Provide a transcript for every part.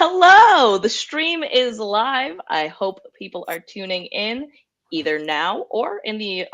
Hello, the stream is live. I hope people are tuning in either now or in the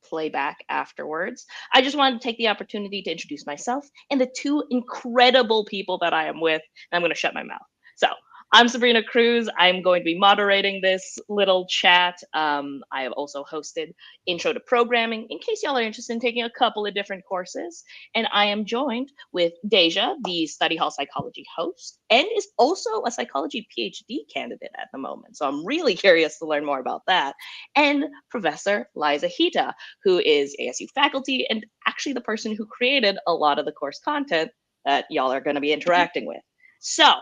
playback afterwards. I just wanted to take the opportunity to introduce myself and the two incredible people that I am with. And I'm going to shut my mouth. So, I'm Sabrina Cruz. I'm going to be moderating this little chat. I have also hosted Intro to Programming in case y'all are interested in taking a couple of different courses. And I am joined with Deja, the study hall psychology host, and is also a psychology PhD candidate at the moment. So I'm really curious to learn more about that. And Professor Liza Hita, who is ASU faculty and actually the person who created a lot of the course content that y'all are going to be interacting with. So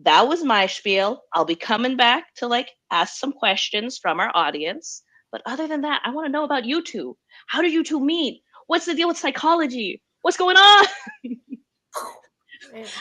that was my spiel. I'll be coming back to ask some questions from our audience. But other than that, I want to know about you two. How did you two meet? What's the deal with psychology? What's going on?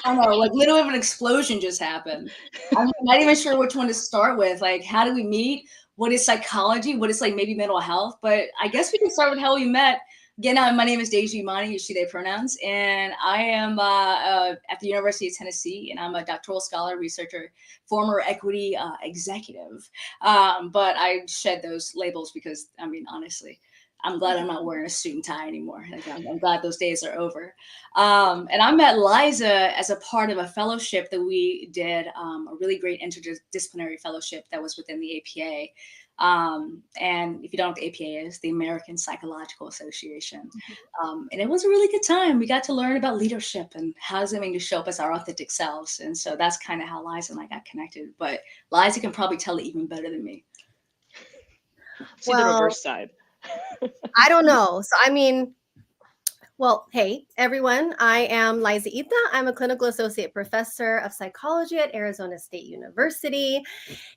I know, like little of an explosion just happened. I'm not even sure which one to start with. Like, how do we meet? What is psychology? What is maybe mental health? But I guess we can start with how we met. Again, my name is Déja Fitzgerald, use she, they pronouns, and I am at the University of Tennessee, and I'm a doctoral scholar, researcher, former equity executive. But I shed those labels because, honestly, I'm glad I'm not wearing a suit and tie anymore. I'm glad those days are over. And I met Liza as a part of a fellowship that we did, a really great interdisciplinary fellowship that was within the APA. And if you don't know what the APA is, the American Psychological Association. And it was a really good time. We got to learn about leadership and how does it mean to show up as our authentic selves. And so that's kind of how Liza and I got connected. But Liza can probably tell it even better than me. See the reverse side. I don't know. So, well, hey, everyone. I am Liza Hita. I'm a clinical associate professor of psychology at Arizona State University.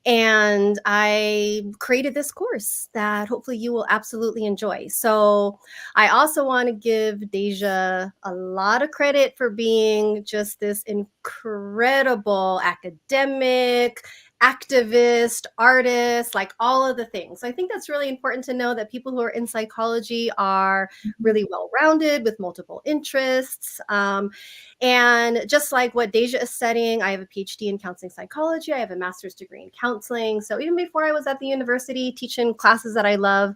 And I created this course that hopefully you will absolutely enjoy. So I also want to give Deja a lot of credit for being just this incredible academic, activist, artist, like all of the things. So I think that's really important to know that people who are in psychology are really well-rounded with multiple interests. And just like what Deja is studying, I have a PhD in counseling psychology. I have a master's degree in counseling. So even before I was at the university teaching classes that I love,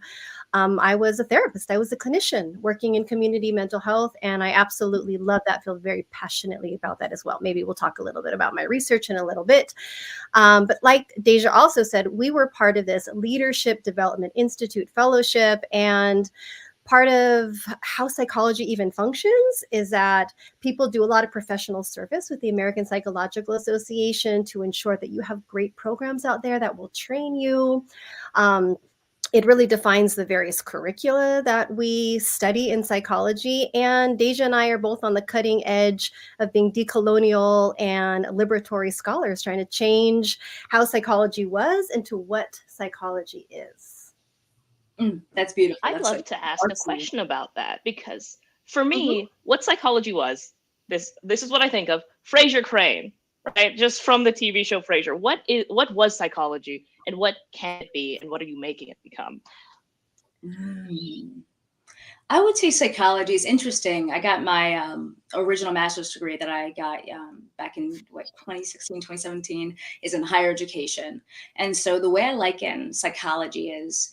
I was a therapist. I was a clinician working in community mental health. And I absolutely love that, feel very passionately about that as well. Maybe we'll talk a little bit about my research in a little bit. But like Deja also said, we were part of this Leadership Development Institute fellowship, and part of how psychology even functions is that people do a lot of professional service with the American Psychological Association to ensure that you have great programs out there that will train you. It really defines the various curricula that we study in psychology. And Deja and I are both on the cutting edge of being decolonial and liberatory scholars, trying to change how psychology was into what psychology is. That's beautiful. I'd love to ask a question about that, because for me, what psychology was, this is what I think of, Frasier Crane, right? Just from the TV show Frasier. What was psychology, and what can it be, and what are you making it become? I would say psychology is interesting. I got my original master's degree that I got back in 2016, 2017 is in higher education. And so the way I liken psychology is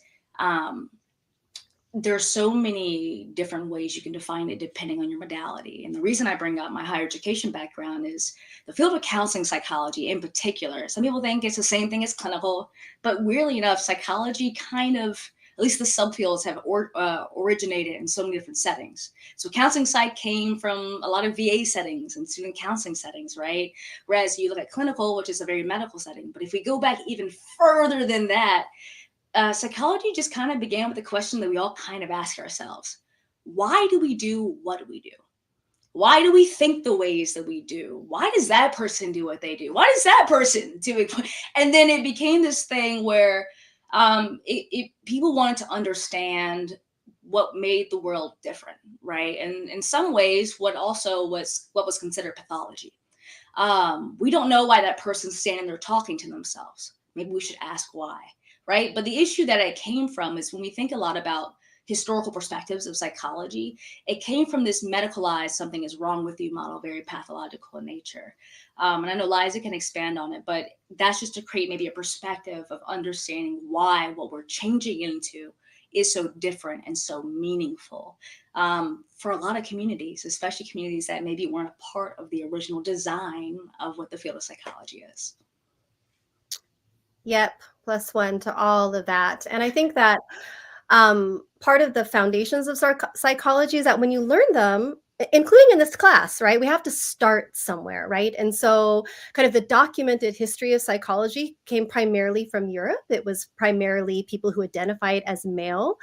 there's so many different ways you can define it depending on your modality. And the reason I bring up my higher education background is the field of counseling psychology in particular. Some people think it's the same thing as clinical, but weirdly enough, psychology kind of, at least the subfields have originated in so many different settings. So counseling psych came from a lot of VA settings and student counseling settings, right? Whereas you look at clinical, which is a very medical setting. But if we go back even further than that, psychology just kind of began with the question that we all kind of ask ourselves. Why do we do what we do? Why do we think the ways that we do? Why does that person do what they do? Why does that person do it? And then it became this thing where people wanted to understand what made the world different, right? And in some ways, what was considered pathology. We don't know why that person's standing there talking to themselves. Maybe we should ask why. Right. But the issue that it came from is when we think a lot about historical perspectives of psychology, it came from this medicalized something is wrong with you model, very pathological in nature. And I know Liza can expand on it, but that's just to create maybe a perspective of understanding why what we're changing into is so different and so meaningful for a lot of communities, especially communities that maybe weren't a part of the original design of what the field of psychology is. Yep, +1 to all of that. And I think that part of the foundations of psychology is that when you learn them, including in this class, right, we have to start somewhere, right? And so kind of the documented history of psychology came primarily from Europe. It was primarily people who identified as male.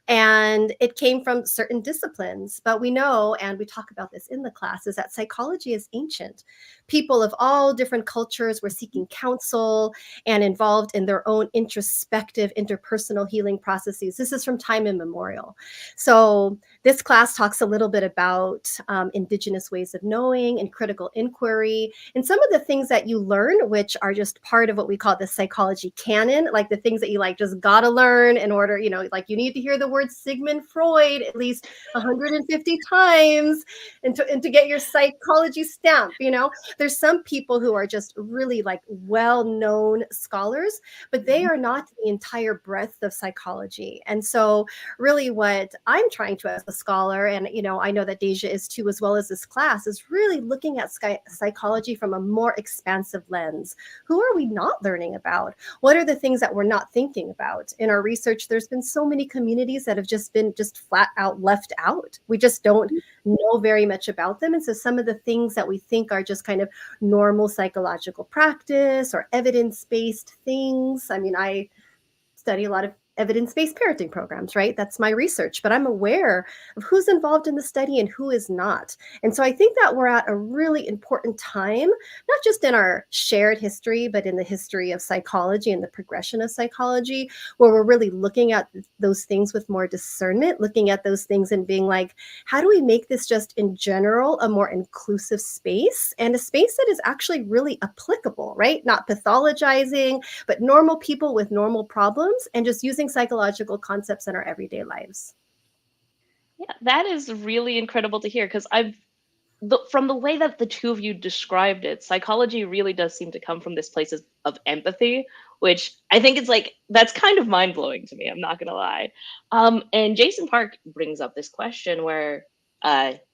And it came from certain disciplines. But we know, and we talk about this in the class, is that psychology is ancient. People of all different cultures were seeking counsel and involved in their own introspective interpersonal healing processes. This is from time immemorial. So this class talks a little bit about indigenous ways of knowing and critical inquiry and some of the things that you learn, which are just part of what we call the psychology canon, like the things that you like just gotta learn in order, you know, like you need to hear the word Sigmund Freud at least 150 times and to get your psychology stamp, you know. There's some people who are just really like well-known scholars, but they are not the entire breadth of psychology. And so really what I'm trying to as a scholar, and you know, I know that Déja is too, as well as this class, is really looking at psychology from a more expansive lens. Who are we not learning about? What are the things that we're not thinking about? In our research, there's been so many communities that have just been flat out left out. We just don't know very much about them. And so some of the things that we think are just kind of normal psychological practice or evidence-based things. I mean, I study a lot of evidence-based parenting programs, right? That's my research, but I'm aware of who's involved in the study and who is not. And so I think that we're at a really important time, not just in our shared history, but in the history of psychology and the progression of psychology, where we're really looking at those things with more discernment, looking at those things and being like, how do we make this just in general a more inclusive space and a space that is actually really applicable, right? Not pathologizing, but normal people with normal problems and just using psychological concepts in our everyday lives. Yeah, that is really incredible to hear because from the way that the two of you described it, psychology really does seem to come from this place of empathy, which I think it's like, that's kind of mind blowing to me. I'm not going to lie. And Jason Park brings up this question where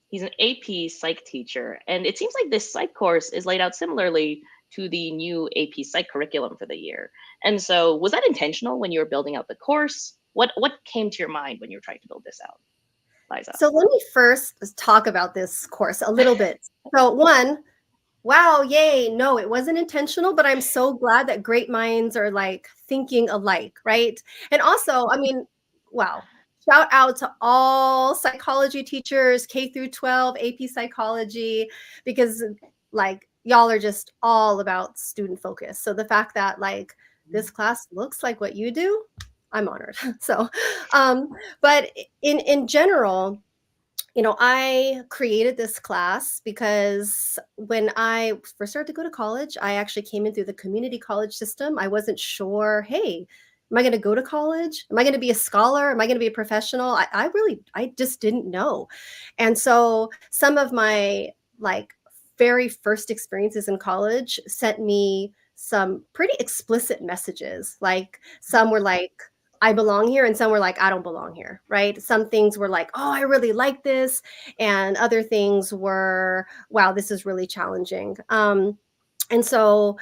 he's an AP psych teacher. And it seems like this psych course is laid out similarly to the new AP psych curriculum for the year. And so was that intentional when you were building out the course? What came to your mind when you were trying to build this out, Liza? So let me first talk about this course a little bit. So one, wow, yay. No, it wasn't intentional, but I'm so glad that great minds are like thinking alike, right? And also, I mean, wow. Shout out to all psychology teachers, K through 12, AP psychology, because like y'all are just all about student focus. So the fact that like this class looks like what you do, I'm honored. So, but in general, you know, I created this class because when I first started to go to college, I actually came in through the community college system. I wasn't sure, hey, am I going to go to college? Am I going to be a scholar? Am I going to be a professional? I just didn't know. And so some of my like very first experiences in college sent me some pretty explicit messages. Like some were like, I belong here, and some were like, I don't belong here, right? Some things were like, oh, I really like this. And other things were, wow, this is really challenging. And so,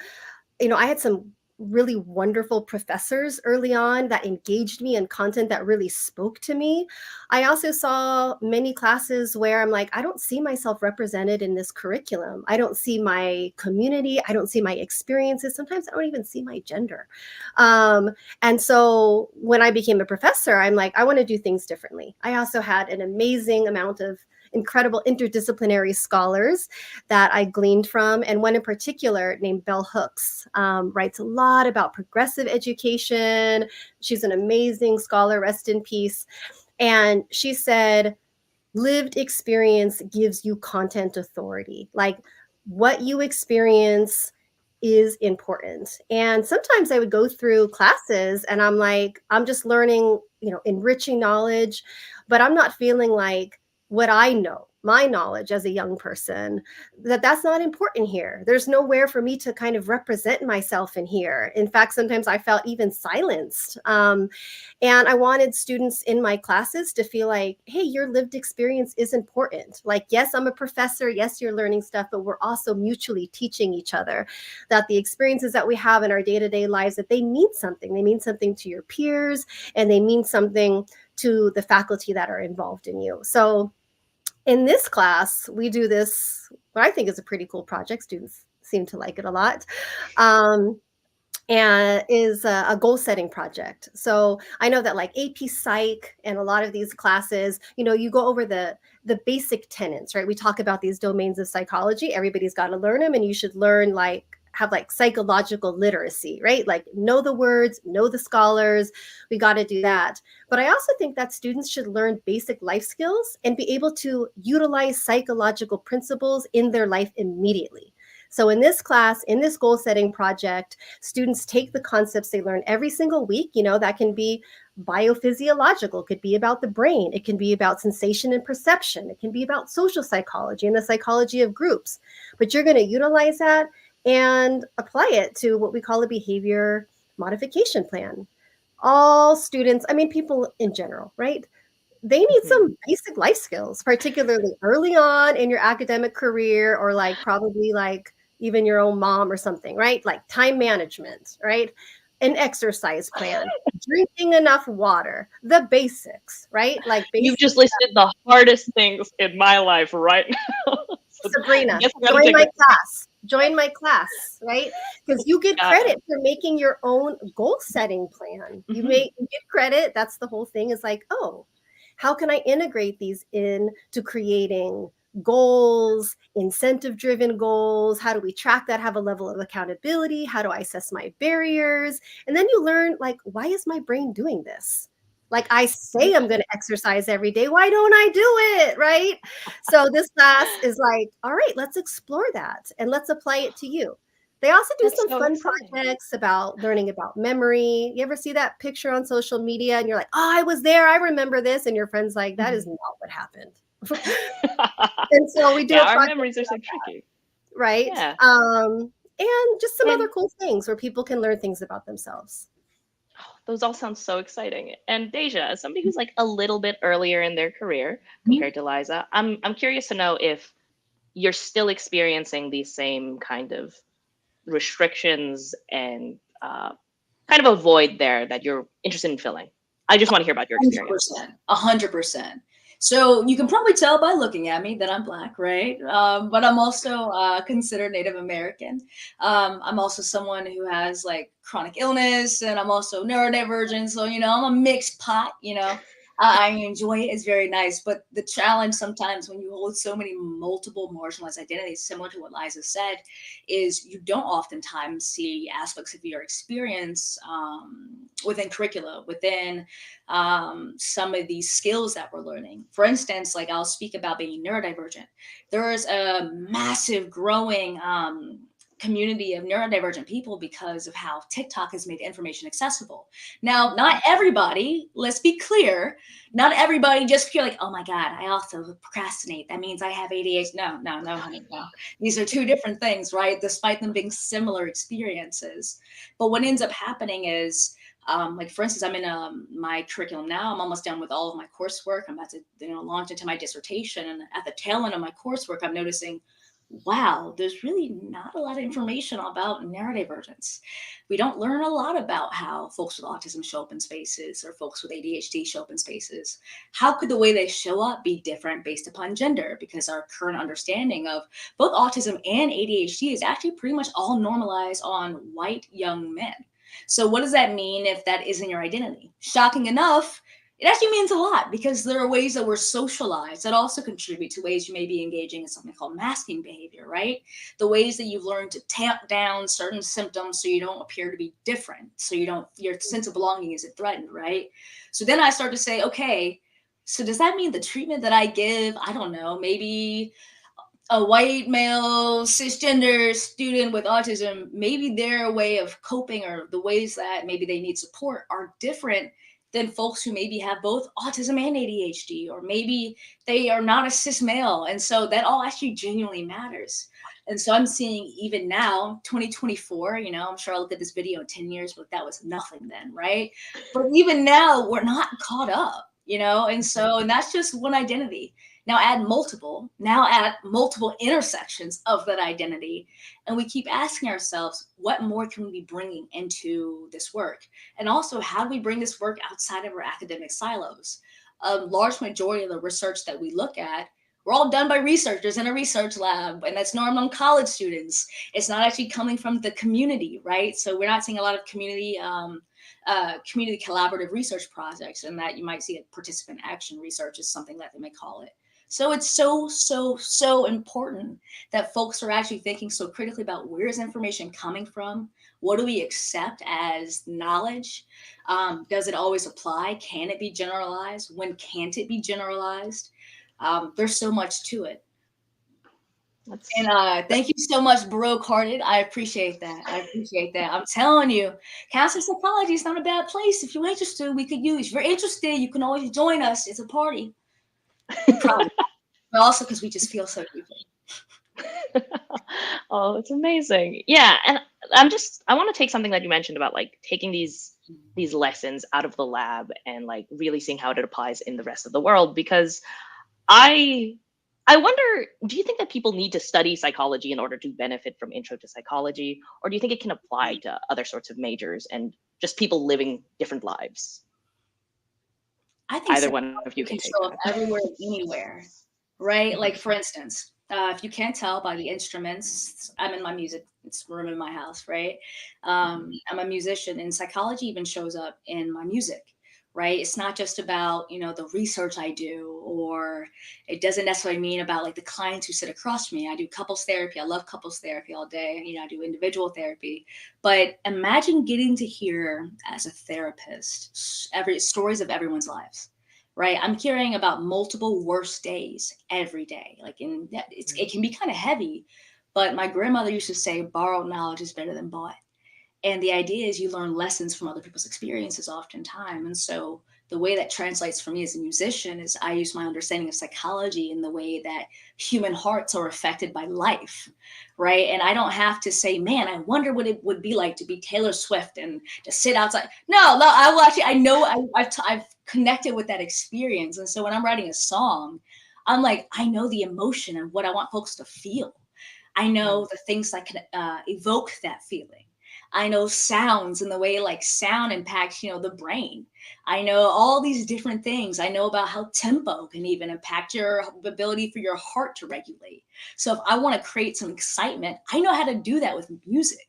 you know, I had some really wonderful professors early on that engaged me in content that really spoke to me. I also saw many classes where I'm like, I don't see myself represented in this curriculum. I don't see my community. I don't see my experiences. Sometimes I don't even see my gender. And so when I became a professor, I'm like, I want to do things differently. I also had an amazing amount of incredible interdisciplinary scholars that I gleaned from. And one in particular named Bell Hooks writes a lot about progressive education. She's an amazing scholar, rest in peace. And she said, lived experience gives you content authority. Like what you experience is important. And sometimes I would go through classes and I'm like, I'm just learning, enriching knowledge, but I'm not feeling like what I know, my knowledge as a young person, that's not important here. There's nowhere for me to kind of represent myself in here. In fact, sometimes I felt even silenced. And I wanted students in my classes to feel like, hey, your lived experience is important. Like, yes, I'm a professor. Yes, you're learning stuff, but we're also mutually teaching each other that the experiences that we have in our day-to-day lives, that they mean something. They mean something to your peers, and they mean something to the faculty that are involved in you. So in this class, we do this, what I think is a pretty cool project. Students seem to like it a lot. And is a goal setting project. So I know that like AP Psych and a lot of these classes, you go over the basic tenets, right? We talk about these domains of psychology. Everybody's got to learn them, and you should learn have psychological literacy, right? Like know the words, know the scholars. We got to do that. But I also think that students should learn basic life skills and be able to utilize psychological principles in their life immediately. So in this class, in this goal setting project, students take the concepts they learn every single week. That can be biophysiological, it could be about the brain, it can be about sensation and perception, it can be about social psychology and the psychology of groups. But you're going to utilize that and apply it to what we call a behavior modification plan. All students, people in general, right? They need some basic life skills, particularly early on in your academic career, or probably even your own mom or something, right? Like time management, right? An exercise plan, drinking enough water, the basics, right? Like You've basic just listed the hardest things in my life right now. So Sabrina, guess I gotta join take my a- class. Join my class, right? Because you get Got it. credit for making your own goal setting plan. You get credit. That's the whole thing. Is like, oh, how can I integrate these in to creating goals, incentive driven goals? How do we track that, have a level of accountability? How do I assess my barriers? And then you learn, why is my brain doing this? Like, I say I'm going to exercise every day. Why don't I do it? Right? So this class is like, all right, let's explore that and let's apply it to you. They also do That's some so fun exciting. projects about learning about memory. You ever see that picture on social media and you're like, oh, I was there, I remember this. And your friend's like, that is not what happened. And so we do a Our project, memories are so tricky. right? Yeah. And just some other And cool things where people can learn things about themselves. those all sound so exciting. And Deja, as somebody who's like a little bit earlier in their career Mhm. compared to Liza, I'm curious to know if you're still experiencing these same kind of restrictions and kind of a void there that you're interested in filling. I just want to hear about your experience. 100%. So you can probably tell by looking at me that I'm Black, right? But I'm also considered Native American. I'm also someone who has chronic illness, and I'm also neurodivergent. So, I'm a mixed pot, I enjoy it. It's very nice. But the challenge sometimes when you hold so many multiple marginalized identities, similar to what Liza said, is you don't oftentimes see aspects of your experience within curricula, within some of these skills that we're learning. For instance, I'll speak about being neurodivergent. There is a massive growing community of neurodivergent people because of how TikTok has made information accessible. Now, not everybody, let's be clear, not everybody just feel like, oh my God, I also procrastinate. That means I have ADHD. No, honey, no. These are two different things, right? Despite them being similar experiences. But what ends up happening is, for instance, I'm in my curriculum now. I'm almost done with all of my coursework. I'm about to launch into my dissertation. And at the tail end of my coursework, I'm noticing, wow, there's really not a lot of information about neurodivergence. We don't learn a lot about how folks with autism show up in spaces or folks with ADHD show up in spaces. How could the way they show up be different based upon gender? Because our current understanding of both autism and ADHD is actually pretty much all normalized on white young men. So what does that mean if that isn't your identity? Shocking enough, it actually means a lot, because there are ways that we're socialized that also contribute to ways you may be engaging in something called masking behavior, right? The ways that you've learned to tamp down certain symptoms so you don't appear to be different, so your sense of belonging isn't threatened, right? So then I start to say, okay, so does that mean the treatment that I give, I don't know, maybe a white male cisgender student with autism, maybe their way of coping or the ways that maybe they need support are different than folks who maybe have both autism and ADHD, or maybe they are not a cis male. And so that all actually genuinely matters. And so I'm seeing even now, 2024, I'm sure I'll look at this video in 10 years, but that was nothing then, right? But even now, we're not caught up, and so, and that's just one identity. Now add multiple intersections of that identity. And we keep asking ourselves, what more can we be bringing into this work? And also, how do we bring this work outside of our academic silos? A large majority of the research that we look at, we're all done by researchers in a research lab, and that's normal on college students. It's not actually coming from the community, right? So we're not seeing a lot of community collaborative research projects, and that you might see a participant action research is something that they may call it. So it's so important that folks are actually thinking so critically about where is information coming from? What do we accept as knowledge? Does it always apply? Can it be generalized? When can't it be generalized? There's so much to it. And thank you so much, Broke Hearted. I appreciate that. I'm telling you, counseling psychology is not a bad place. If you're interested, we could use. If you're interested, you can always join us. It's a party. Probably. But also because we just feel so deeply. Oh, it's amazing. Yeah. And I want to take something that you mentioned about like taking these lessons out of the lab and like really seeing how it applies in the rest of the world, because I wonder, do you think that people need to study psychology in order to benefit from Intro to Psychology? Or do you think it can apply to other sorts of majors and just people living different lives? I think either one of you can take show up everywhere, anywhere, right? Like, for instance, if you can't tell by the instruments, I'm in my music room in my house, right? I'm a musician, and psychology even shows up in my music, right? It's not just about, the research I do, or it doesn't necessarily mean about like the clients who sit across from me. I do couples therapy. I love couples therapy all day. I do individual therapy. But imagine getting to hear as a therapist stories of everyone's lives, right? I'm hearing about multiple worst days every day. Like, it can be kind of heavy, but my grandmother used to say, borrowed knowledge is better than bought. And the idea is you learn lessons from other people's experiences oftentimes. And so the way that translates for me as a musician is I use my understanding of psychology in the way that human hearts are affected by life, right? And I don't have to say, man, I wonder what it would be like to be Taylor Swift and to sit outside. No, I will actually, I know I've connected with that experience. And so when I'm writing a song, I'm like, I know the emotion and what I want folks to feel. I know the things that can evoke that feeling. I know sounds and the way like sound impacts, the brain. I know all these different things. I know about how tempo can even impact your ability for your heart to regulate. So if I want to create some excitement, I know how to do that with music.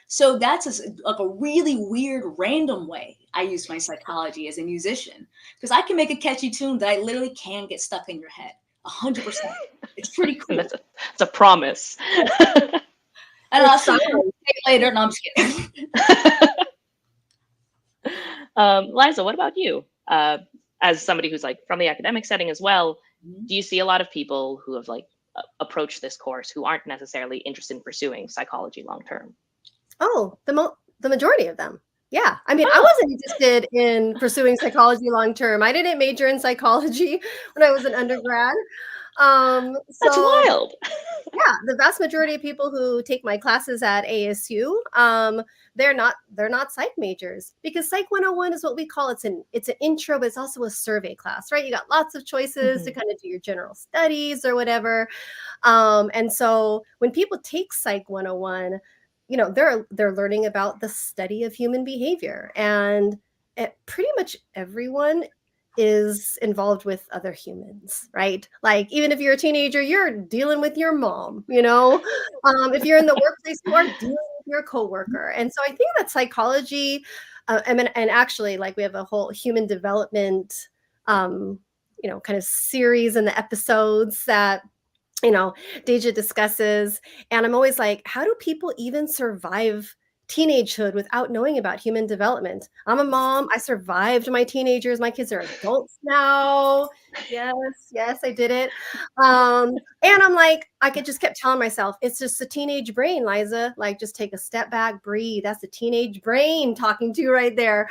So that's like a really weird, random way I use my psychology as a musician, because I can make a catchy tune that I literally can get stuck in your head 100%. It's pretty cool. It's a promise. And I'll see you later. No, I'm just kidding. Liza, what about you? As somebody who's like from the academic setting as well, do you see a lot of people who have like approached this course who aren't necessarily interested in pursuing psychology long term? Oh, the majority of them. Yeah. I mean, I wasn't interested in pursuing psychology long term. I didn't major in psychology when I was an undergrad. That's wild. Yeah, the vast majority of people who take my classes at ASU, they're not psych majors, because Psych 101 is what we call it's an intro, but it's also a survey class, right? You got lots of choices to kind of do your general studies or whatever. And so when people take Psych 101, they're learning about the study of human behavior, and pretty much everyone is involved with other humans, right? Like, even if you're a teenager, you're dealing with your mom, if you're in the workplace, you are dealing with your coworker. And so I think that psychology, and actually, like, we have a whole human development, kind of series in the episodes that Déja discusses. And I'm always like, how do people even survive teenagehood without knowing about human development. I'm a mom. I survived my teenagers. My kids are adults now. Yes, I did it. And I'm like, just kept telling myself, it's just a teenage brain, Liza. Like, just take a step back, breathe. That's the teenage brain talking to you right there.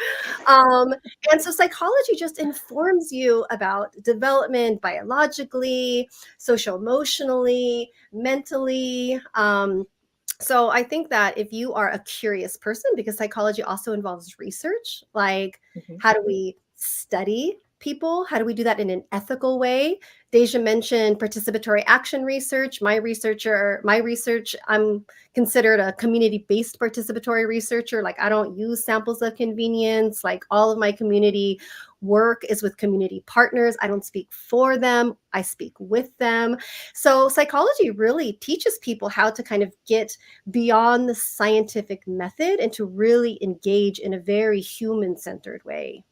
And so psychology just informs you about development biologically, social emotionally, mentally. So I think that if you are a curious person, because psychology also involves research, like how do we study people? How do we do that in an ethical way? Deja mentioned participatory action research. My research, I'm considered a community-based participatory researcher. Like, I don't use samples of convenience. Like, all of my community work is with community partners. I don't speak for them. I speak with them. So psychology really teaches people how to kind of get beyond the scientific method and to really engage in a very human-centered way.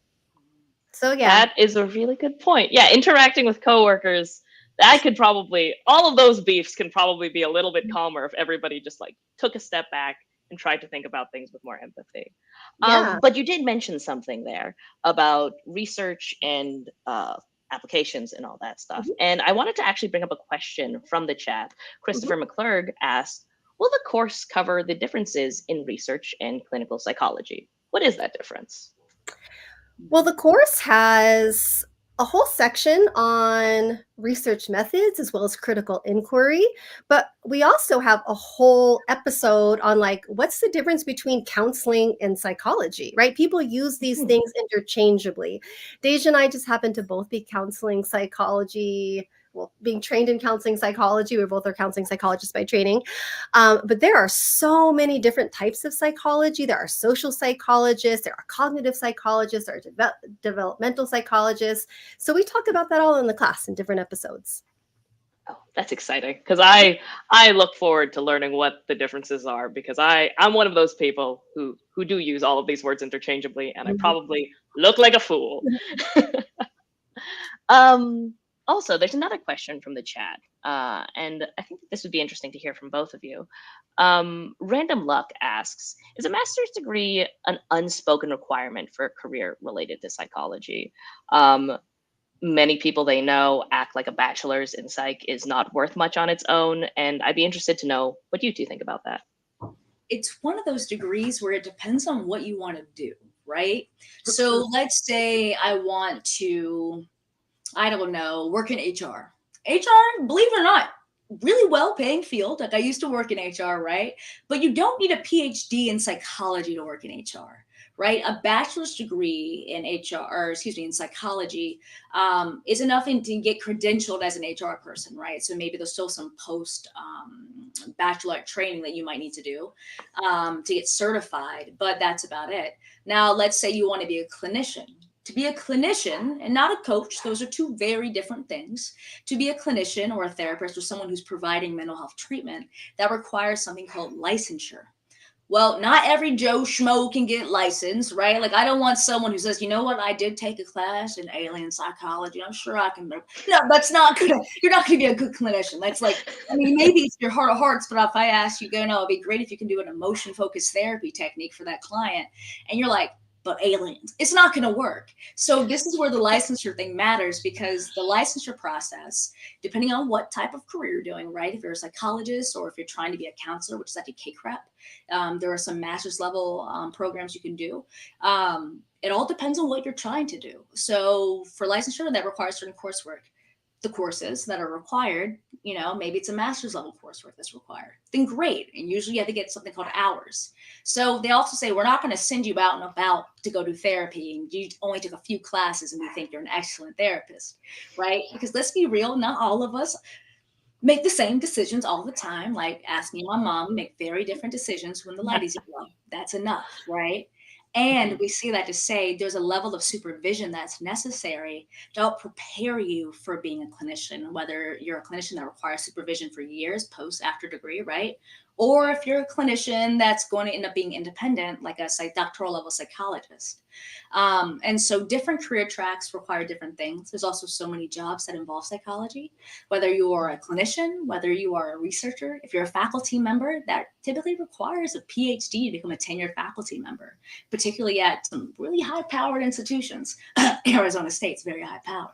So yeah. That is a really good point. Yeah, interacting with coworkers, that could probably, all of those beefs can probably be a little bit calmer if everybody just like took a step back and tried to think about things with more empathy. Yeah. But you did mention something there about research and applications and all that stuff. And I wanted to actually bring up a question from the chat. Christopher McClurg asked, will the course cover the differences in research and clinical psychology? What is that difference? Well, the course has a whole section on research methods as well as critical inquiry, but we also have a whole episode on like what's the difference between counseling and psychology, right? People use these things interchangeably. Deja and I just happen to both be counseling psychology, well, being trained in counseling psychology. We both are counseling psychologists by training. But there are so many different types of psychology. There are social psychologists, there are cognitive psychologists, there are developmental psychologists. So we talk about that all in the class in different episodes. Oh, that's exciting, because I look forward to learning what the differences are, because I'm one of those people who do use all of these words interchangeably, and I probably look like a fool. Also, there's another question from the chat, and I think this would be interesting to hear from both of you. Random Luck asks, is a master's degree an unspoken requirement for a career related to psychology? Many people they know act like a bachelor's in psych is not worth much on its own, and I'd be interested to know what you two think about that. It's one of those degrees where it depends on what you want to do, right? So let's say I want to, I don't know, work in HR. HR, believe it or not, really well paying field. Like, I used to work in HR, right? But you don't need a PhD in psychology to work in HR, right? A bachelor's degree in HR, or excuse me, in psychology is enough to get credentialed as an HR person, right? So maybe there's still some post bachelor training that you might need to do to get certified, but that's about it. Now, let's say you want to be a clinician. To be a clinician and not a coach, those are two very different things. To be a clinician or a therapist or someone who's providing mental health treatment, that requires something called licensure. Well, not every Joe Schmo can get licensed, right? Like, I don't want someone who says, you know what, I did take a class in alien psychology. I'm sure I can. No, that's not gonna, you're not gonna be a good clinician. That's like, I mean, maybe it's your heart of hearts, but if I ask you, no, it'd be great if you can do an emotion-focused therapy technique for that client. And you're like, but aliens, it's not going to work. So this is where the licensure thing matters, because the licensure process, depending on what type of career you're doing, right? If you're a psychologist or if you're trying to be a counselor, which is actually CACREP, there are some master's level programs you can do. It all depends on what you're trying to do. So for licensure, that requires certain coursework. The courses that are required, maybe it's a master's level coursework that's required, then great. And usually you have to get something called hours. So they also say, we're not going to send you out and about to go do therapy and you only took a few classes and we think you're an excellent therapist, right? Because let's be real, not all of us make the same decisions all the time. Like, ask me and my mom, make very different decisions when the light is yellow. That's enough, right? And we see that to say there's a level of supervision that's necessary to help prepare you for being a clinician, whether you're a clinician that requires supervision for years, after degree, right? or if you're a clinician that's going to end up being independent, like a doctoral level psychologist. And so different career tracks require different things. There's also so many jobs that involve psychology, whether you are a clinician, whether you are a researcher. If you're a faculty member, that typically requires a PhD to become a tenured faculty member, particularly at some really high-powered institutions. Arizona State's very high-powered.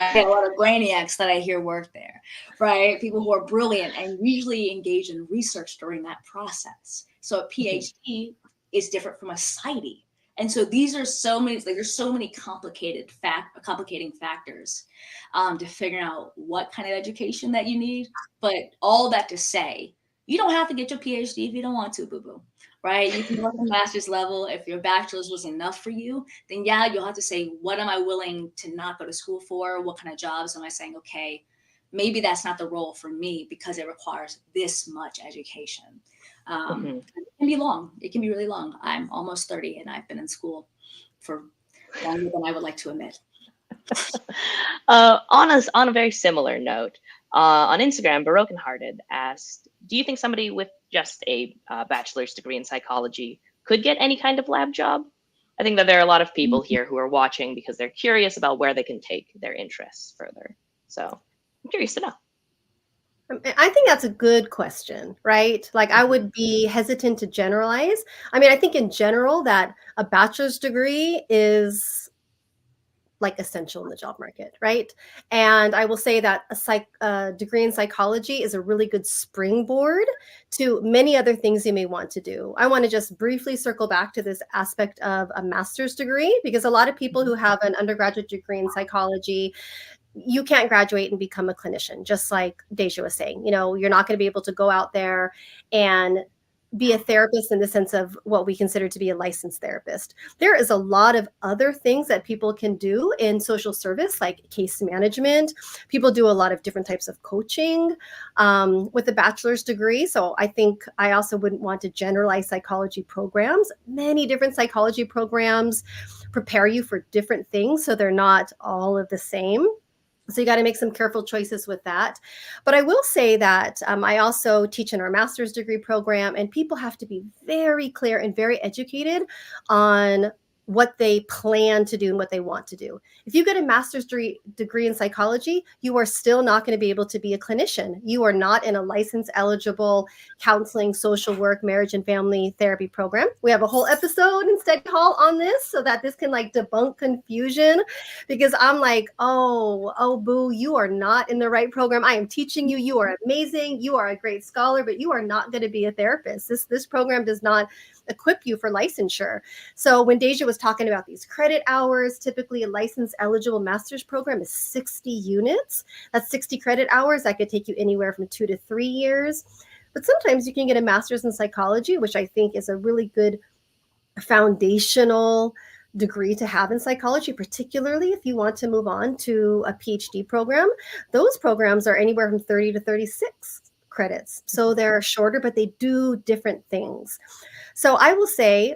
I get a lot of brainiacs that I hear work there, right? People who are brilliant and usually engage in research during that process. So a PhD is different from a PsyD. And so these are so many, like there's so many complicating factors to figuring out what kind of education that you need. But all that to say, you don't have to get your PhD if you don't want to, boo-boo. Right? You can go to the master's level. If your bachelor's was enough for you, then yeah, you'll have to say, what am I willing to not go to school for? What kind of jobs am I saying, okay, maybe that's not the role for me because it requires this much education. It can be long. It can be really long. I'm almost 30 and I've been in school for longer than I would like to admit. On a very similar note, on Instagram, Broken Hearted asked, do you think somebody with just a bachelor's degree in psychology could get any kind of lab job? I think that there are a lot of people here who are watching because they're curious about where they can take their interests further. So I'm curious to know. I think that's a good question, right? Like I would be hesitant to generalize. I mean, I think in general that a bachelor's degree is like essential in the job market, right? And I will say that a degree in psychology is a really good springboard to many other things you may want to do. I want to just briefly circle back to this aspect of a master's degree, because a lot of people who have an undergraduate degree in psychology, you can't graduate and become a clinician, just like Déja was saying. You know, you're not going to be able to go out there and be a therapist in the sense of what we consider to be a licensed therapist. There is a lot of other things that people can do in social service, like case management. People do a lot of different types of coaching with a bachelor's degree. So I think I also wouldn't want to generalize psychology programs. Many different psychology programs prepare you for different things, so they're not all of the same. So you got to make some careful choices with that. But I will say that I also teach in our master's degree program, and people have to be very clear and very educated on what they plan to do and what they want to do. If you get a master's degree in psychology, you are still not going to be able to be a clinician. You are not in a license eligible counseling, social work, marriage and family therapy program. We have a whole episode in Study Hall on this so that this can like debunk confusion, because I'm like, oh, boo, you are not in the right program. I am teaching you. You are amazing. You are a great scholar, but you are not going to be a therapist. This program does not equip you for licensure. So when Déja was talking about these credit hours, typically a license eligible master's program is 60 units. That's 60 credit hours. That could take you anywhere from 2 to 3 years. But sometimes you can get a master's in psychology, which I think is a really good foundational degree to have in psychology, particularly if you want to move on to a PhD program. Those programs are anywhere from 30 to 36 credits. So they're shorter, but they do different things. So I will say,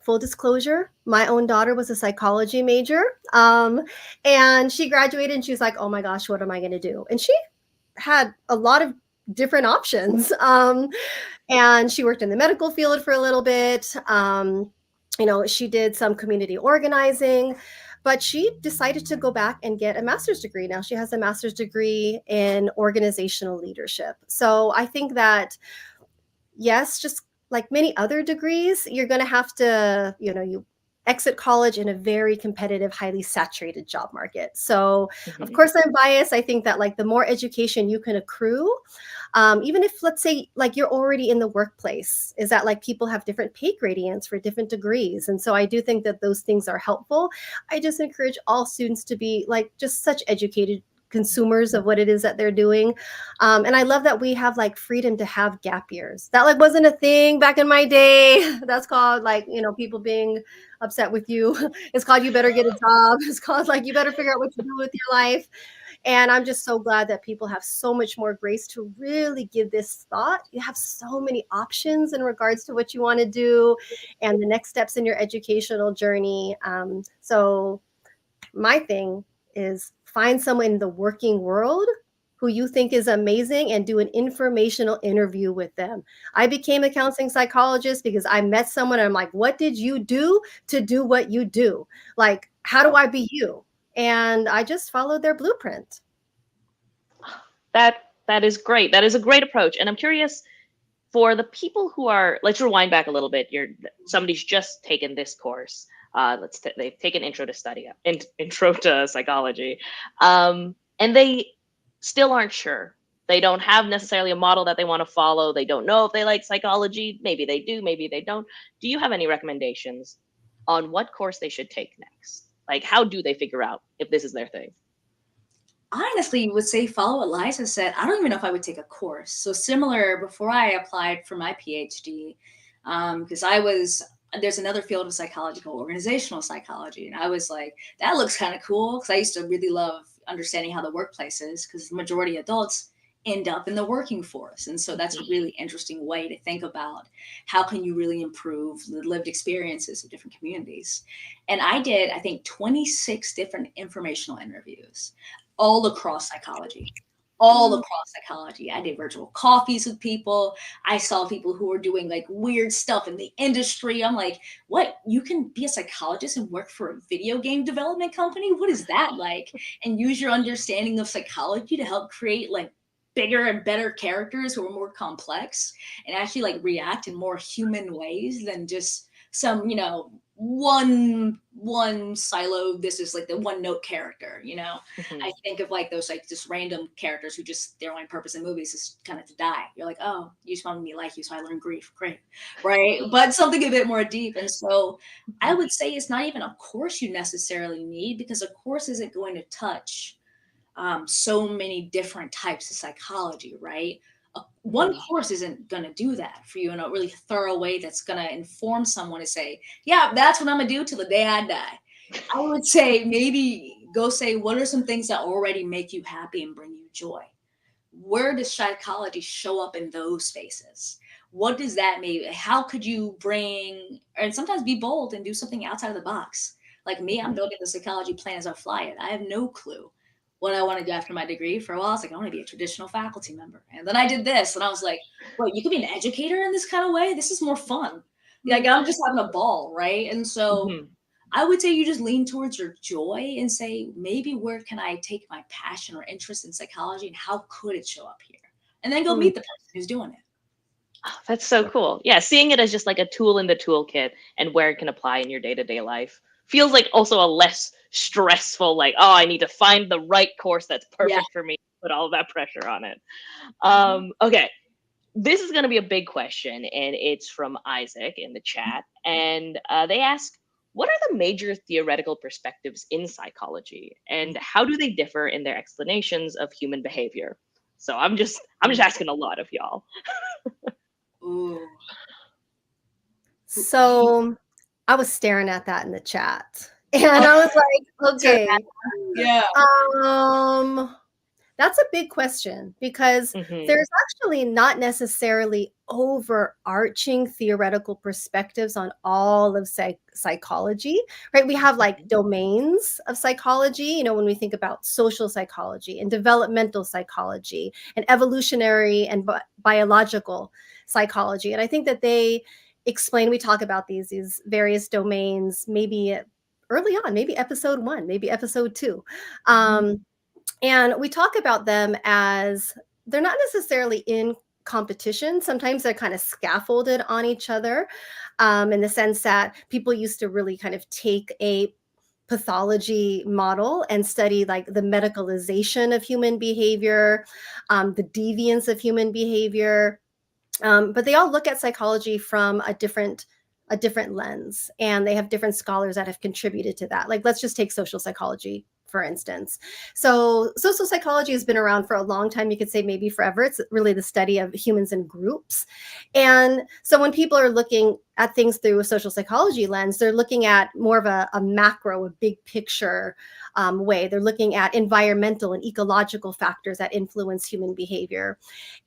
full disclosure, my own daughter was a psychology major, and she graduated and she was like, oh my gosh, what am I going to do? And she had a lot of different options. And she worked in the medical field for a little bit. She did some community organizing, but she decided to go back and get a master's degree. Now she has a master's degree in organizational leadership. So I think that, yes, just like many other degrees, you're going to have to, you exit college in a very competitive, highly saturated job market. So of course I'm biased. I think that like the more education you can accrue, even if, let's say, like you're already in the workplace, is that like people have different pay gradients for different degrees. And so I do think that those things are helpful. I just encourage all students to be like just such educated consumers of what it is that they're doing. And I love that we have like freedom to have gap years. That like wasn't a thing back in my day. That's called like, people being upset with you. It's called you better get a job. It's called like you better figure out what to do with your life. And I'm just so glad that people have so much more grace to really give this thought. You have so many options in regards to what you want to do and the next steps in your educational journey. So my thing is find someone in the working world who you think is amazing and do an informational interview with them. I became a counseling psychologist because I met someone and I'm like, what did you do to do what you do? Like, how do I be you? And I just followed their blueprint. That is great. That is a great approach. And I'm curious, for the people who are, let's rewind back a little bit. Somebody's just taken this course. They've taken intro to psychology, and they still aren't sure. They don't have necessarily a model that they want to follow. They don't know if they like psychology. Maybe they do, maybe they don't. Do you have any recommendations on what course they should take next? Like, how do they figure out if this is their thing? I honestly would say follow what Liza said. I don't even know if I would take a course. So similar, before I applied for my PhD, because there's another field of psychology called organizational psychology. And I was like, that looks kind of cool, because I used to really love understanding how the workplace is, because the majority of adults end up in the working force. And so that's a really interesting way to think about how can you really improve the lived experiences of different communities. And I did, I think, 26 different informational interviews all across psychology. I did virtual coffees with people. I saw people who were doing like weird stuff in the industry. I'm like, what? You can be a psychologist and work for a video game development company? What is that like? And use your understanding of psychology to help create like bigger and better characters who are more complex and actually like react in more human ways than just some, one silo. This is like the one note character, Mhm. I think of like those like just random characters who just their only purpose in movies is kind of to die. You're like, oh, you just wanted me to like you, so I learned grief. Great, right? But something a bit more deep. And so I would say it's not even a course you necessarily need, because a course isn't going to touch so many different types of psychology, right? One course isn't going to do that for you in a really thorough way that's going to inform someone to say, yeah, that's what I'm going to do till the day I die. I would say maybe go say, what are some things that already make you happy and bring you joy? Where does psychology show up in those spaces? What does that mean? How could you bring, and sometimes be bold and do something outside of the box? Like me, I'm building the psychology plan as I fly it. I have no clue what I want to do after my degree. For a while, I was like, I want to be a traditional faculty member. And then I did this, and I was like, wait, you could be an educator in this kind of way? This is more fun. Like, I'm just having a ball, right? And so I would say you just lean towards your joy and say, maybe where can I take my passion or interest in psychology, and how could it show up here? And then go meet the person who's doing it. Oh, that's so cool. Yeah, seeing it as just like a tool in the toolkit and where it can apply in your day-to-day life feels like also a less stressful, like, oh, I need to find the right course that's perfect for me, put all that pressure on it. Okay, this is going to be a big question, and it's from Isaac in the chat. And they ask, what are the major theoretical perspectives in psychology, and how do they differ in their explanations of human behavior? So I'm just asking a lot of y'all. Ooh. So I was staring at that in the chat, and I was like, okay, yeah. That's a big question, because there's actually not necessarily overarching theoretical perspectives on all of psychology, right? We have like domains of psychology, when we think about social psychology and developmental psychology and evolutionary and biological psychology. And I think that they explain, we talk about these various domains, maybe early on, maybe episode 1, maybe episode 2. And we talk about them as they're not necessarily in competition. Sometimes they're kind of scaffolded on each other, in the sense that people used to really kind of take a pathology model and study like the medicalization of human behavior, the deviance of human behavior. But they all look at psychology from a different lens, and they have different scholars that have contributed to that. Like, let's just take social psychology, for instance. So social psychology has been around for a long time. You could say maybe forever. It's really the study of humans in groups. And so when people are looking at things through a social psychology lens. They're looking at more of a macro, a big picture way. They're looking at environmental and ecological factors that influence human behavior.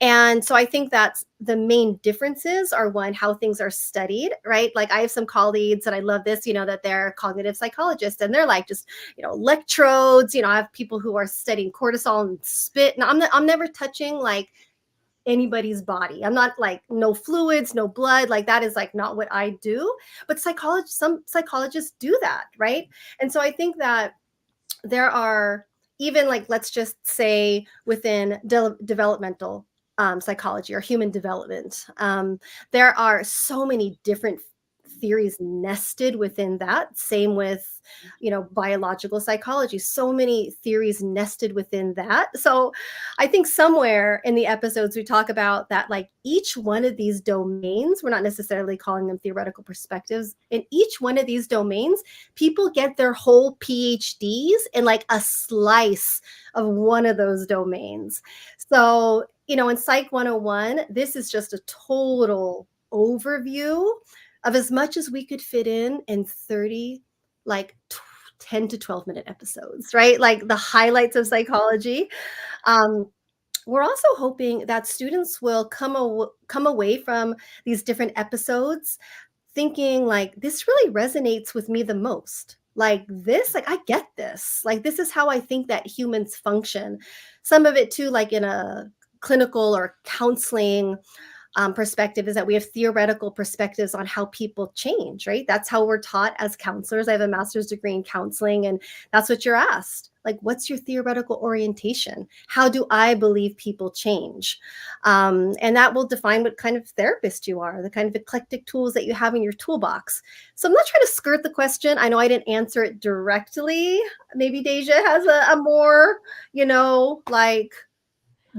And so I think that's the main differences are one, how things are studied, right? Like I have some colleagues and I love this, that they're cognitive psychologists and they're like just, electrodes, I have people who are studying cortisol and spit. And I'm never touching like anybody's body. I'm not like no fluids, no blood, like that is like not what I do. But some psychologists do that, right? And so I think that there are even like, let's just say within developmental psychology or human development, there are so many different theories nested within that. Same with, biological psychology, so many theories nested within that. So I think somewhere in the episodes we talk about that, like each one of these domains, we're not necessarily calling them theoretical perspectives. In each one of these domains, people get their whole PhDs in like a slice of one of those domains. So, in Psych 101, this is just a total overview of as much as we could fit in 30, like 10 to 12 minute episodes, right? Like the highlights of psychology. We're also hoping that students will come away from these different episodes thinking like, this really resonates with me the most. Like this, like I get this. Like this is how I think that humans function. Some of it too, like in a clinical or counseling perspective, is that we have theoretical perspectives on how people change, right? That's how we're taught as counselors. I have a master's degree in counseling, and that's what you're asked. Like, what's your theoretical orientation? How do I believe people change? And that will define what kind of therapist you are, the kind of eclectic tools that you have in your toolbox. So I'm not trying to skirt the question. I know I didn't answer it directly. Maybe Deja has a more, like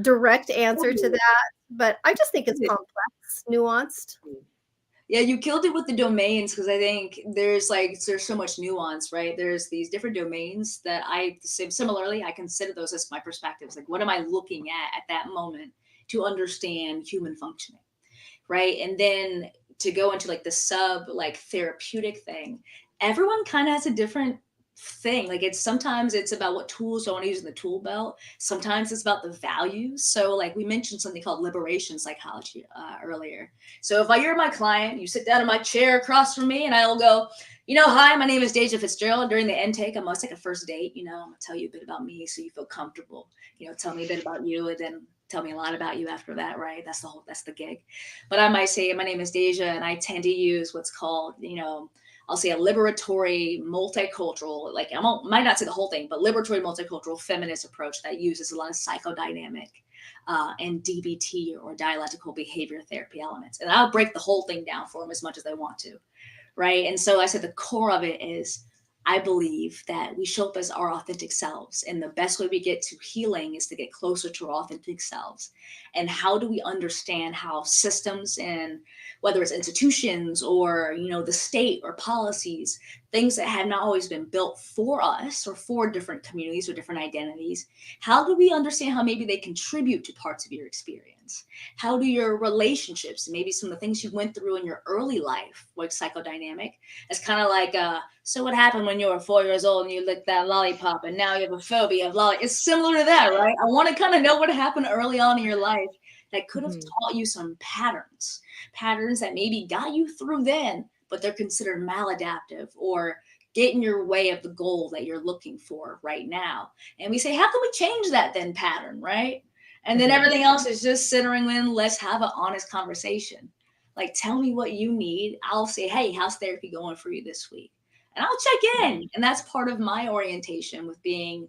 direct answer to that. But I just think it's complex, nuanced. Yeah, you killed it with the domains, because I think there's so much nuance, right? There's these different domains that similarly, I consider those as my perspectives. Like, what am I looking at that moment to understand human functioning, right? And then to go into like the therapeutic thing, everyone kind of has a different thing. Like sometimes it's about what tools I want to use in the tool belt. Sometimes it's about the values. So like we mentioned something called liberation psychology earlier. So if you're my client, you sit down in my chair across from me and I'll go, hi, my name is Déja Fitzgerald. During the intake, I'm almost like a first date, I'm gonna tell you a bit about me so you feel comfortable, tell me a bit about you, and then tell me a lot about you after that, right? That's the gig. But I might say, my name is Déja, and I tend to use what's called, I'll say a liberatory, multicultural, like might not say the whole thing, but liberatory, multicultural, feminist approach that uses a lot of psychodynamic and DBT or dialectical behavior therapy elements. And I'll break the whole thing down for them as much as they want to, right? And so I said the core of it is, I believe that we show up as our authentic selves. And the best way we get to healing is to get closer to our authentic selves. And how do we understand how systems, and whether it's institutions or, the state or policies, things that have not always been built for us or for different communities or different identities, how do we understand how maybe they contribute to parts of your experience? How do your relationships, maybe some of the things you went through in your early life, like psychodynamic, it's kind of like, so what happened when you were 4 years old and you licked that lollipop and now you have a phobia of lollipop? It's similar to that, right? I want to kind of know what happened early on in your life that could have taught you some patterns that maybe got you through then, but they're considered maladaptive or get in your way of the goal that you're looking for right now. And we say, how can we change that then pattern, right? And then everything else is just centering in, let's have an honest conversation. Like, tell me what you need. I'll say, hey, how's therapy going for you this week? And I'll check in. And that's part of my orientation with being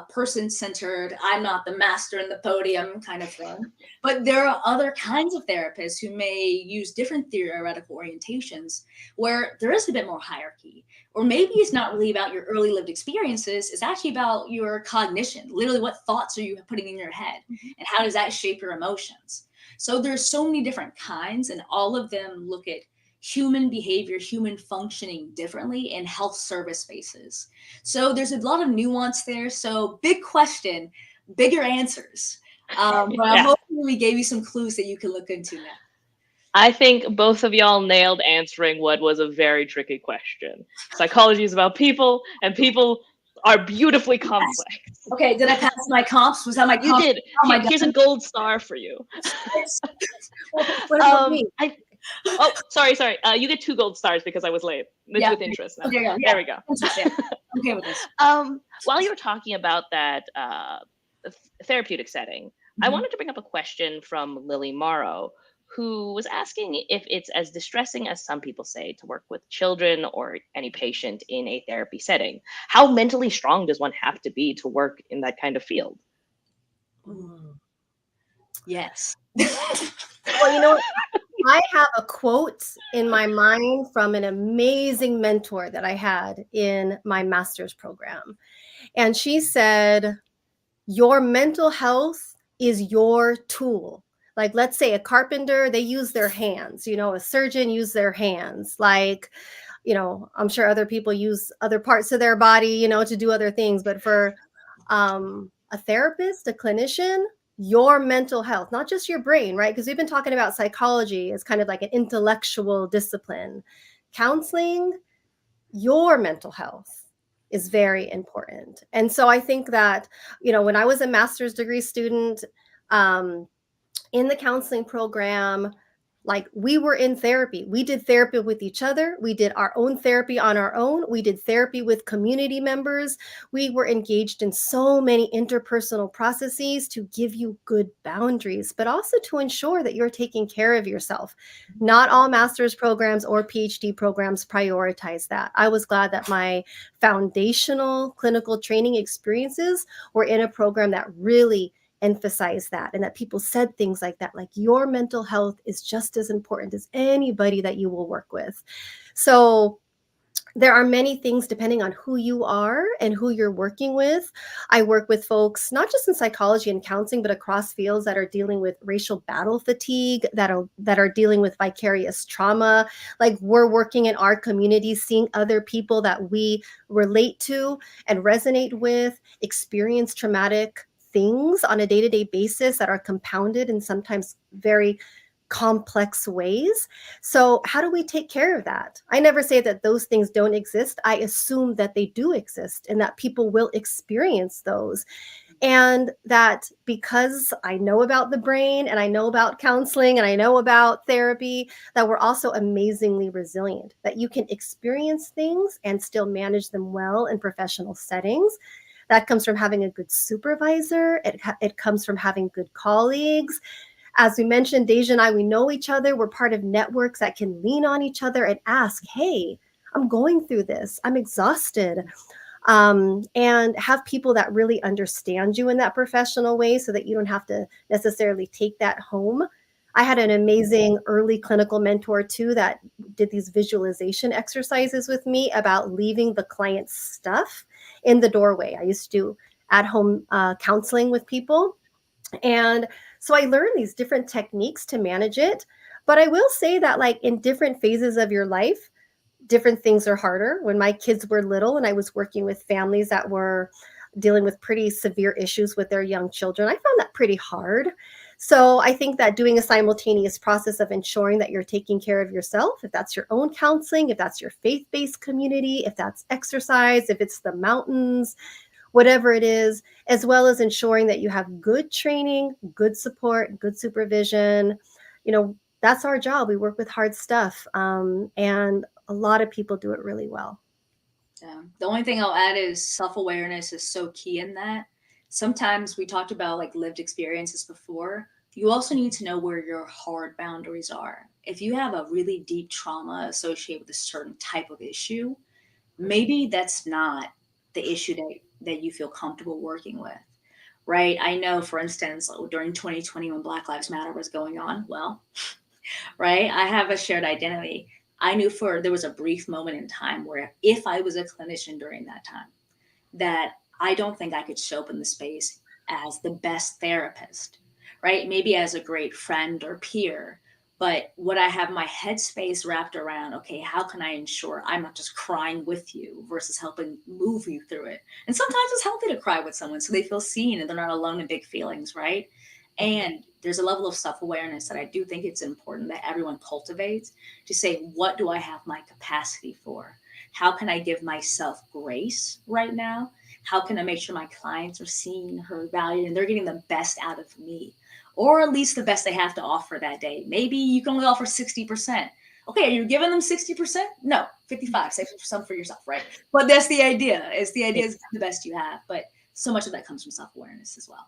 person-centered. I'm not the master in the podium kind of thing. But there are other kinds of therapists who may use different theoretical orientations where there is a bit more hierarchy. Or maybe it's not really about your early lived experiences. It's actually about your cognition. Literally, what thoughts are you putting in your head? And how does that shape your emotions? So there's so many different kinds, and all of them look at human behavior, human functioning differently in health service spaces. So there's a lot of nuance there. So big question, bigger answers. But I'm hoping we gave you some clues that you can look into now. I think both of y'all nailed answering what was a very tricky question. Psychology is about people, and people are beautifully Yes. complex. Okay, did I pass my comps? Was that my You comp? did. Oh my Here's a God. gold star for you. What about me? Oh, sorry. You get 2 gold stars because I was late. It's Yeah. with interest now. Okay, yeah. There we go. Yeah. I'm okay with this. While you were talking about that therapeutic setting, I Mhm. wanted to bring up a question from Lily Morrow, who was asking if it's as distressing as some people say to work with children or any patient in a therapy setting. How mentally strong does one have to be to work in that kind of field? Yes. Well, you know what? I have a quote in my mind from an amazing mentor that I had in my master's program. And she said, your mental health is your tool. Like, let's say a carpenter, they use their hands, a surgeon use their hands. Like, I'm sure other people use other parts of their body, to do other things. But for a therapist, a clinician, your mental health, not just your brain, right? Because we've been talking about psychology as kind of like an intellectual discipline. Counseling, your mental health is very important. And so I think that, when I was a master's degree student, in the counseling program, like we were in therapy. We did therapy with each other. We did our own therapy on our own. We did therapy with community members. We were engaged in so many interpersonal processes to give you good boundaries, but also to ensure that you're taking care of yourself. Not all master's programs or PhD programs prioritize that. I was glad that my foundational clinical training experiences were in a program that really emphasize that, and that people said things like that, like your mental health is just as important as anybody that you will work with. So there are many things depending on who you are and who you're working with. I work with folks not just in psychology and counseling, but across fields that are dealing with racial battle fatigue, that are dealing with vicarious trauma. Like, we're working in our community, seeing other people that we relate to and resonate with experience traumatic things on a day-to-day basis that are compounded in sometimes very complex ways. So how do we take care of that? I never say that those things don't exist. I assume that they do exist and that people will experience those. And that because I know about the brain and I know about counseling and I know about therapy, that we're also amazingly resilient, that you can experience things and still manage them well in professional settings. That comes from having a good supervisor. It comes from having good colleagues. As we mentioned, Deja and I, we know each other. We're part of networks that can lean on each other and ask, hey, I'm going through this. I'm exhausted. And have people that really understand you in that professional way so that you don't have to necessarily take that home. I had an amazing early clinical mentor too that did these visualization exercises with me about leaving the client's stuff in the doorway. I used to do at-home counseling with people. And so I learned these different techniques to manage it. But I will say that, like, in different phases of your life, different things are harder. When my kids were little and I was working with families that were dealing with pretty severe issues with their young children, I found that pretty hard. So I think that doing a simultaneous process of ensuring that you're taking care of yourself, if that's your own counseling, if that's your faith-based community, if that's exercise, if it's the mountains, whatever it is, as well as ensuring that you have good training, good support, good supervision. That's our job. We work with hard stuff. And a lot of people do it really well. Yeah. The only thing I'll add is self-awareness is so key in that. Sometimes we talked about like lived experiences before. You also need to know where your hard boundaries are. If you have a really deep trauma associated with a certain type of issue, maybe that's not the issue that you feel comfortable working with, right? I know, for instance, during 2020 when Black Lives Matter was going on, well, right, I have a shared identity. I knew there was a brief moment in time where if I was a clinician during that time, that I don't think I could show up in the space as the best therapist, right? Maybe as a great friend or peer, but would I have my headspace wrapped around, okay, how can I ensure I'm not just crying with you versus helping move you through it? And sometimes it's healthy to cry with someone so they feel seen and they're not alone in big feelings, right? And there's a level of self-awareness that I do think it's important that everyone cultivates, to say, what do I have my capacity for? How can I give myself grace right now? How can I make sure my clients are seeing her value and they're getting the best out of me? Or at least the best they have to offer that day. Maybe you can only offer 60%. Okay, are you giving them 60%? No, 55, say some for yourself, right? But that's the idea. It's the idea is the best you have. But so much of that comes from self-awareness as well.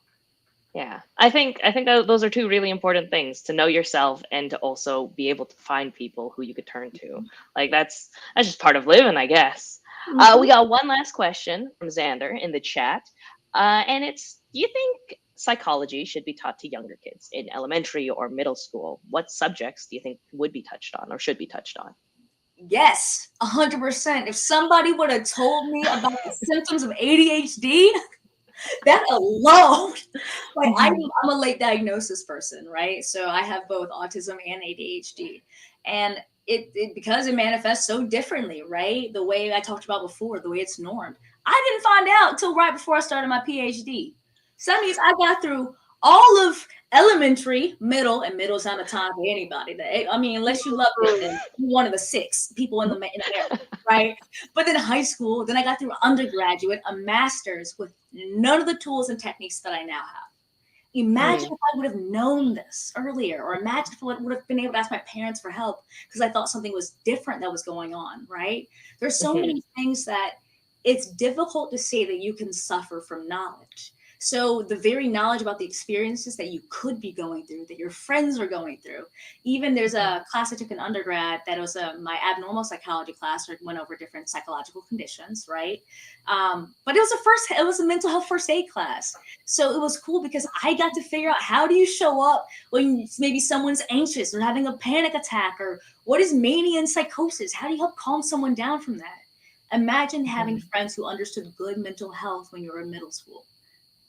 Yeah, I think that those are two really important things: to know yourself and to also be able to find people who you could turn to. Like that's just part of living, I guess. We got one last question from Xander in the chat, and it's: do you think psychology should be taught to younger kids in elementary or middle school? What subjects do you think would be touched on or should be touched on? Yes, 100%. If somebody would have told me about the symptoms of ADHD, that alone, like I'm a late diagnosis person, right? So I have both autism and ADHD, and it because it manifests so differently, right? The way I talked about before, the way it's normed. I didn't find out until right before I started my PhD. So that means I got through all of elementary, middle, and middle's not a time for anybody. I mean, unless you love it, then you're one of the 6 people in America, right? But then high school, then I got through undergraduate, a master's with none of the tools and techniques that I now have. Imagine if I would have known this earlier, or imagine if I would have been able to ask my parents for help because I thought something was different that was going on, right? There's so many things that it's difficult to say that you can suffer from knowledge. So the very knowledge about the experiences that you could be going through, that your friends are going through. Even there's a class I took in undergrad that was my abnormal psychology class, where it went over different psychological conditions, right? But it was a mental health first aid class. So it was cool because I got to figure out, how do you show up when maybe someone's anxious or having a panic attack, or what is mania and psychosis? How do you help calm someone down from that? Imagine having friends who understood good mental health when you were in middle school,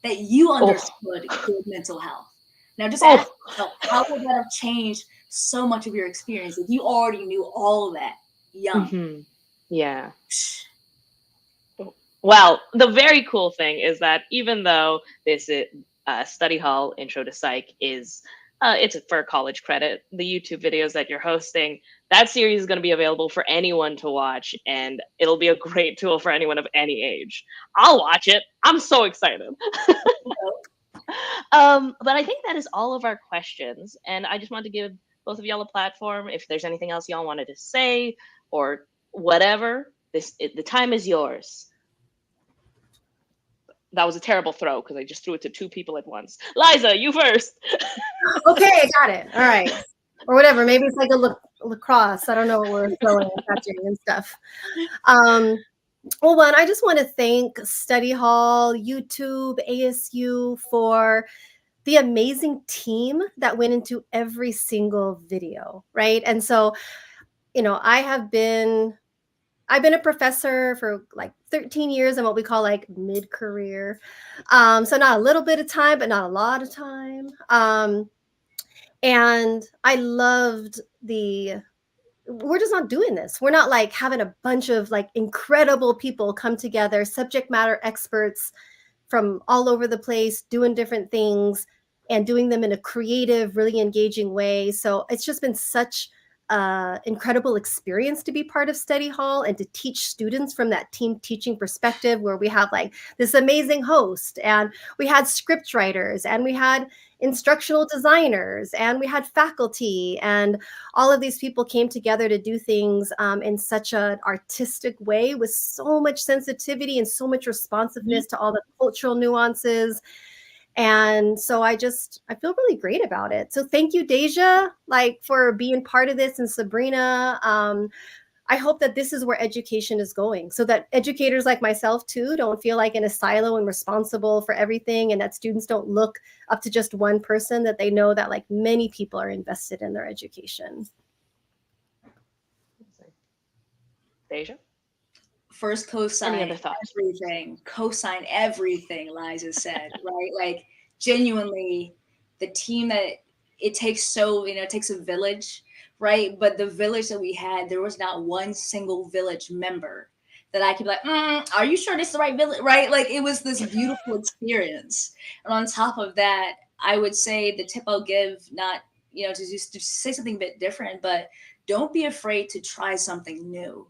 that you understood good mental health. Now just ask yourself, how would that have changed so much of your experience if you already knew all of that young? Yeah. Well, the very cool thing is that even though this is study hall intro to psych is it's for college credit, the YouTube videos that you're hosting, that series is going to be available for anyone to watch, and it'll be a great tool for anyone of any age. I'll watch it. I'm so excited. But I think that is all of our questions, and I just wanted to give both of y'all a platform. If there's anything else y'all wanted to say or whatever, the time is yours. That was a terrible throw because I just threw it to 2 people at once. Liza, you first. Okay, I got it. All right. Or whatever. Maybe it's like a lacrosse. I don't know what we're throwing and catching and stuff. Well, one, I just want to thank Study Hall, YouTube, ASU for the amazing team that went into every single video, right? And so, I've been a professor for like 13 years in what we call like mid-career. So not a little bit of time, but not a lot of time. And I loved we're just not doing this. We're not like having a bunch of like incredible people come together, subject matter experts from all over the place, doing different things and doing them in a creative, really engaging way. So it's just been such incredible experience to be part of Study Hall and to teach students from that team teaching perspective, where we have like this amazing host, and we had script writers, and we had instructional designers, and we had faculty, and all of these people came together to do things in such an artistic way with so much sensitivity and so much responsiveness to all the cultural nuances. And so I feel really great about it. So thank you, Déja, for being part of this, and Sabrina. I hope that this is where education is going, so that educators like myself too don't feel like in a silo and responsible for everything, and that students don't look up to just one person, that they know that like many people are invested in their education. Déja? First, co-sign everything Liza said, right? Like, genuinely, the team that it takes a village, right? But the village that we had, there was not one single village member that I could be like, are you sure this is the right village, right? Like, it was this beautiful experience. And on top of that, I would say the tip I'll give, not, to say something a bit different, but don't be afraid to try something new,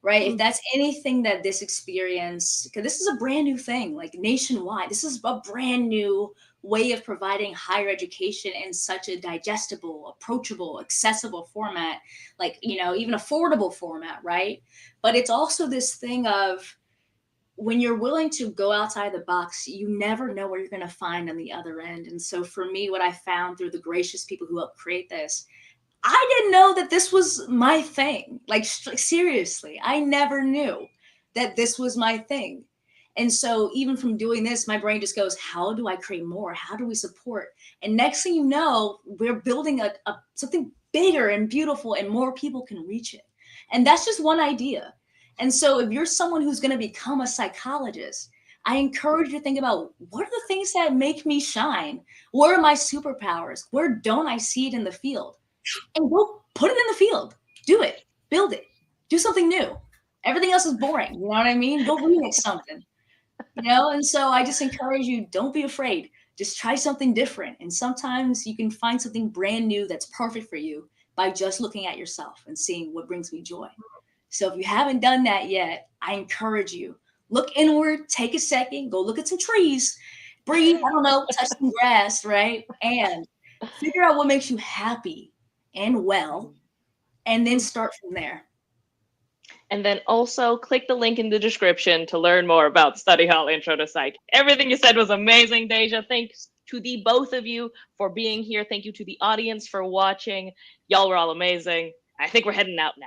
right? If that's anything that this experience, because this is a brand new thing, like nationwide, this is a brand new way of providing higher education in such a digestible, approachable, accessible format, like, even affordable format, right? But it's also this thing of, when you're willing to go outside the box, you never know what you're going to find on the other end. And so for me, what I found through the gracious people who helped create this, I didn't know that this was my thing. Like, seriously, I never knew that this was my thing. And so even from doing this, my brain just goes, how do I create more? How do we support? And next thing you know, we're building a something bigger and beautiful, and more people can reach it. And that's just one idea. And so if you're someone who's going to become a psychologist, I encourage you to think about, what are the things that make me shine? What are my superpowers? Where don't I see it in the field? And go put it in the field. Do it. Build it. Do something new. Everything else is boring. You know what I mean? Go remix something. And so I just encourage you, don't be afraid. Just try something different. And sometimes you can find something brand new that's perfect for you by just looking at yourself and seeing what brings me joy. So if you haven't done that yet, I encourage you, look inward, take a second, go look at some trees, breathe, I don't know, touch some grass, right? And figure out what makes you happy and well, and then start from there. And then also click the link in the description to learn more about Study Hall Intro to Psych. Everything you said was amazing, Déja. Thanks to the both of you for being here. Thank you to the audience for watching. Y'all were all amazing. I think we're heading out now.